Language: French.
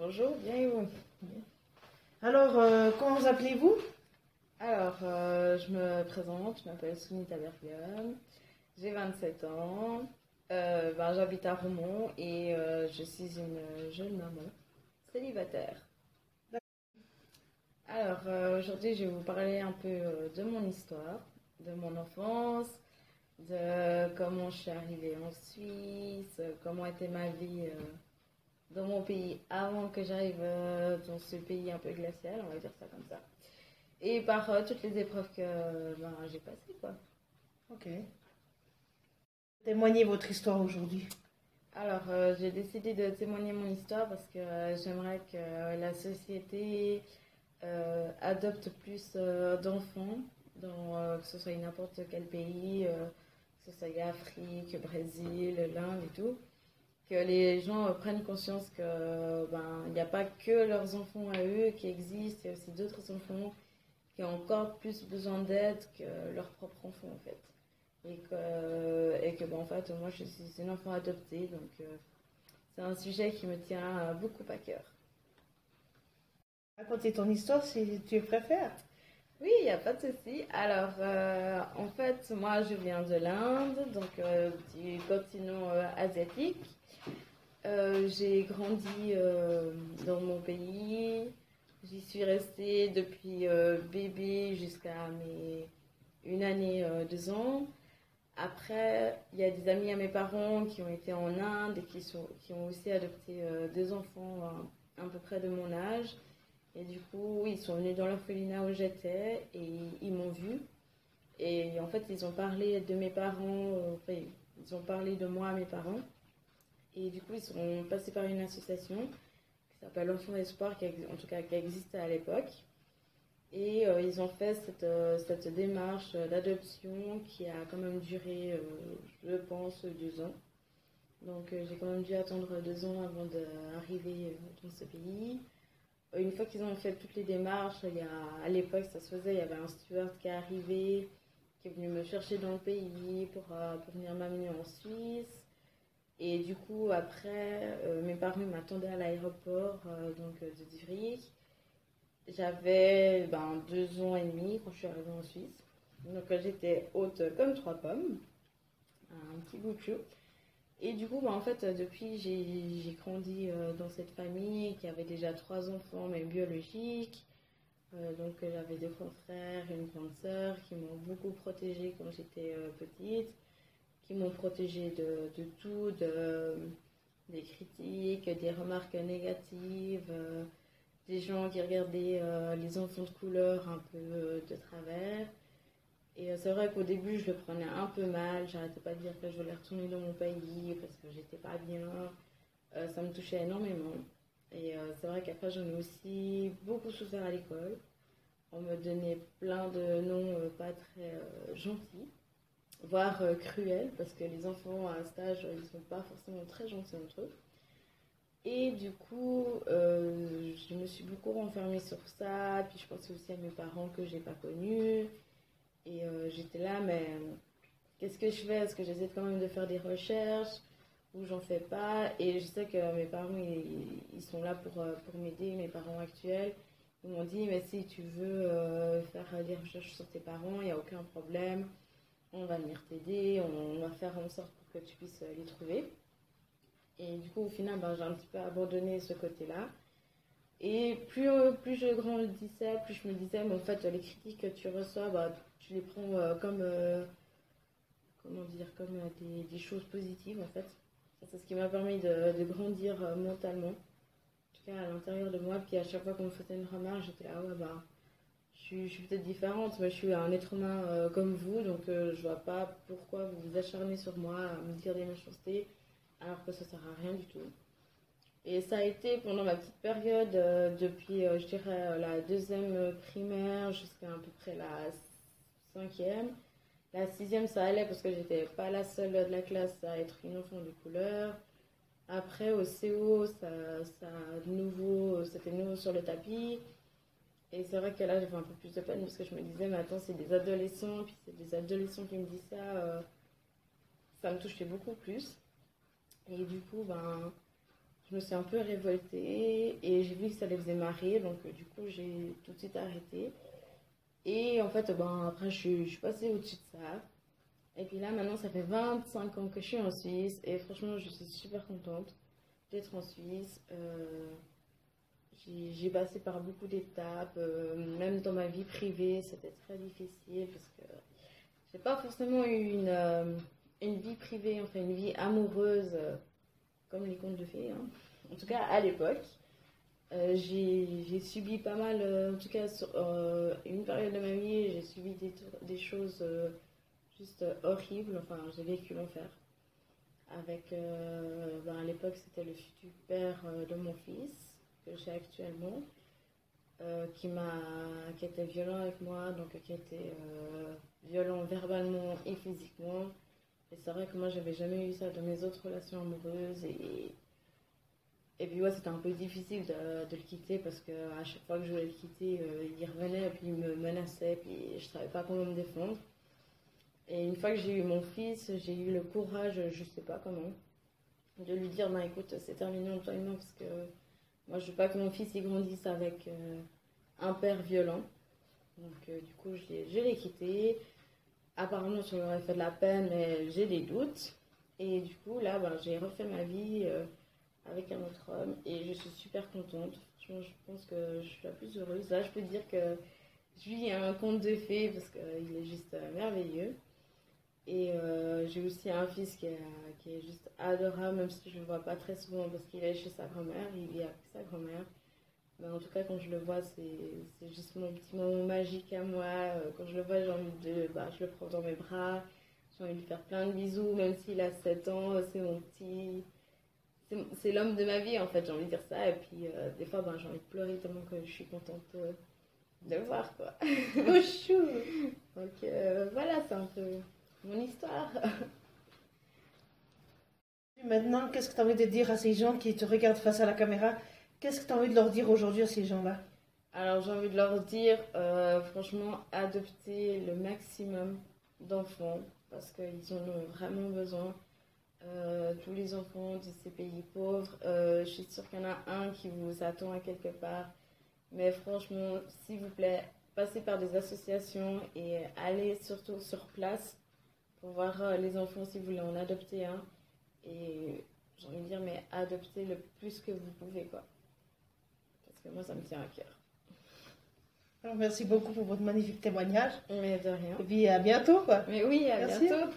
Bonjour, bien et vous? Alors, comment vous appelez-vous? Alors, je me présente, je m'appelle Sunita Bergam, j'ai 27 ans, j'habite à Romont et je suis une jeune maman célibataire. Alors, aujourd'hui, je vais vous parler un peu de mon histoire, de mon enfance, de comment je suis arrivée en Suisse, comment était ma vie dans mon pays avant que j'arrive dans ce pays un peu glacial, on va dire ça comme ça. Et par toutes les épreuves que j'ai passées, quoi. Ok. Témoignez votre histoire aujourd'hui. Alors, j'ai décidé de témoigner mon histoire parce que j'aimerais que la société adopte plus d'enfants, que ce soit n'importe quel pays, que ce soit Afrique, Brésil, l'Inde et tout. Que les gens prennent conscience que il n'y a pas que leurs enfants à eux qui existent, il y a aussi d'autres enfants qui ont encore plus besoin d'aide que leurs propres enfants en fait. En fait, moi je suis une enfant adoptée, donc c'est un sujet qui me tient beaucoup à cœur. Racontez ton histoire si tu préfères. Oui, il n'y a pas de souci. Alors, en fait, moi je viens de l'Inde, donc du continent asiatique. J'ai grandi dans mon pays. J'y suis restée depuis bébé jusqu'à mes 1 année, 2 ans. Après, il y a des amis à mes parents qui ont été en Inde et qui ont aussi adopté des enfants à peu près de mon âge. Et du coup, ils sont venus dans l'orphelinat où j'étais et ils m'ont vue. Et en fait, ils ont parlé de mes parents, ils ont parlé de moi à mes parents. Et du coup, ils sont passés par une association qui s'appelle Enfants Espoir, en tout cas qui existait à l'époque. Et ils ont fait cette démarche d'adoption qui a quand même duré, je pense, 2 ans. Donc j'ai quand même dû attendre 2 ans avant d'arriver dans ce pays. Une fois qu'ils ont fait toutes les démarches, à l'époque ça se faisait, il y avait un steward qui est arrivé, qui est venu me chercher dans le pays pour venir m'amener en Suisse. Et du coup, après, mes parents m'attendaient à l'aéroport de Zurich. J'avais 2 ans et demi quand je suis arrivée en Suisse. Donc j'étais haute comme 3 pommes, un petit bout de chou. Et du coup, en fait, depuis, j'ai grandi dans cette famille qui avait déjà 3 enfants, mais biologiques. J'avais 2 grands frères et une grande sœur qui m'ont beaucoup protégée quand j'étais petite, qui m'ont protégée de tout, des critiques, des remarques négatives, des gens qui regardaient les enfants de couleur un peu de travers. Et c'est vrai qu'au début, je le prenais un peu mal. J'arrêtais pas de dire que je voulais retourner dans mon pays parce que j'étais pas bien. Ça me touchait énormément. Et c'est vrai qu'après, j'en ai aussi beaucoup souffert à l'école. On me donnait plein de noms pas très gentils, voire cruels, parce que les enfants à cet âge, ils sont pas forcément très gentils entre eux. Et du coup, je me suis beaucoup renfermée sur ça. Puis je pensais aussi à mes parents que j'ai pas connus. Et j'étais là, mais qu'est-ce que je fais? Est-ce que j'essaie quand même de faire des recherches ou j'en fais pas? Et je sais que mes parents, ils sont là pour m'aider, mes parents actuels. Ils m'ont dit, mais si tu veux faire des recherches sur tes parents, il n'y a aucun problème. On va venir t'aider, on va faire en sorte pour que tu puisses les trouver. Et du coup, au final, j'ai un petit peu abandonné ce côté-là. Et plus je grandissais, plus je me disais, mais en fait, les critiques que tu reçois, tu les prends comme, comment dire, comme des choses positives, en fait. C'est ce qui m'a permis de grandir mentalement, en tout cas à l'intérieur de moi. Puis à chaque fois qu'on me faisait une remarque, j'étais là, ouais, je suis peut-être différente, mais je suis un être humain comme vous, donc je vois pas pourquoi vous vous acharnez sur moi à me dire des méchancetés, alors que ça sert à rien du tout. Et ça a été pendant ma petite période, depuis, je dirais, la deuxième primaire jusqu'à à peu près la cinquième. La sixième, ça allait parce que j'étais pas la seule de la classe à être une enfant de couleur. Après, au CO, c'était de nouveau sur le tapis. Et c'est vrai que là, j'ai fait un peu plus de peine parce que je me disais, mais attends, c'est des adolescents, puis c'est des adolescents qui me disent ça, ça me touchait beaucoup plus. Et du coup, je me suis un peu révoltée et j'ai vu que ça les faisait marrer, donc du coup j'ai tout de suite arrêté. Et en fait, ben, après je suis passée au-dessus de ça. Et puis là maintenant ça fait 25 ans que je suis en Suisse et franchement je suis super contente d'être en Suisse. J'ai passé par beaucoup d'étapes, même dans ma vie privée c'était très difficile parce que j'ai pas forcément eu une vie privée, enfin une vie amoureuse comme les contes de fées, hein. En tout cas à l'époque. J'ai subi pas mal, en tout cas sur une période de ma vie, j'ai subi des choses juste horribles, enfin j'ai vécu l'enfer. Avec, ben, à l'époque c'était le futur père de mon fils que j'ai actuellement, qui était violent avec moi, donc qui était violent verbalement et physiquement. Et c'est vrai que moi j'avais jamais eu ça dans mes autres relations amoureuses et puis ouais, c'était un peu difficile de le quitter parce que à chaque fois que je voulais le quitter, il revenait et puis il me menaçait, puis je savais pas comment me défendre. Et une fois que j'ai eu mon fils, j'ai eu le courage, je sais pas comment, de lui dire, non écoute, c'est terminé entre toi et moi parce que moi je veux pas que mon fils il grandisse avec un père violent. Donc du coup je l'ai quitté. Apparemment ça m'aurait fait de la peine, mais j'ai des doutes. Et du coup là, ben, j'ai refait ma vie avec un autre homme et je suis super contente. Franchement, je pense que je suis la plus heureuse. Là, je peux dire que je vis un conte de fées parce qu'il est juste merveilleux. Et j'ai aussi un fils qui est juste adorable, même si je ne le vois pas très souvent parce qu'il est chez sa grand-mère, il vit avec sa grand-mère. Mais en tout cas, quand je le vois, c'est juste mon petit moment magique à moi. Quand je le vois, j'ai envie bah, je le prends dans mes bras, j'ai envie de lui faire plein de bisous, même s'il a 7 ans, c'est mon petit. C'est l'homme de ma vie en fait, j'ai envie de dire ça. Et puis des fois, ben, j'ai envie de pleurer tellement que je suis contente de le voir quoi. Oh, chou. Donc voilà, c'est un peu mon histoire. Maintenant, qu'est-ce que tu as envie de dire à ces gens qui te regardent face à la caméra? Qu'est-ce que tu as envie de leur dire aujourd'hui à ces gens-là? Alors j'ai envie de leur dire, franchement, adopter le maximum d'enfants parce qu'ils en ont vraiment besoin. Tous les enfants de ces pays pauvres, je suis sûre qu'il y en a un qui vous attend à quelque part. Mais franchement, s'il vous plaît, passez par des associations et allez surtout sur place pour voir les enfants si vous voulez en adopter un. Et j'ai envie de dire, mais adoptez le plus que vous pouvez, quoi. Parce que moi, ça me tient à cœur. Alors, merci beaucoup pour votre magnifique témoignage. Mais de rien. Et puis à bientôt, quoi. Mais oui, à Merci. bientôt.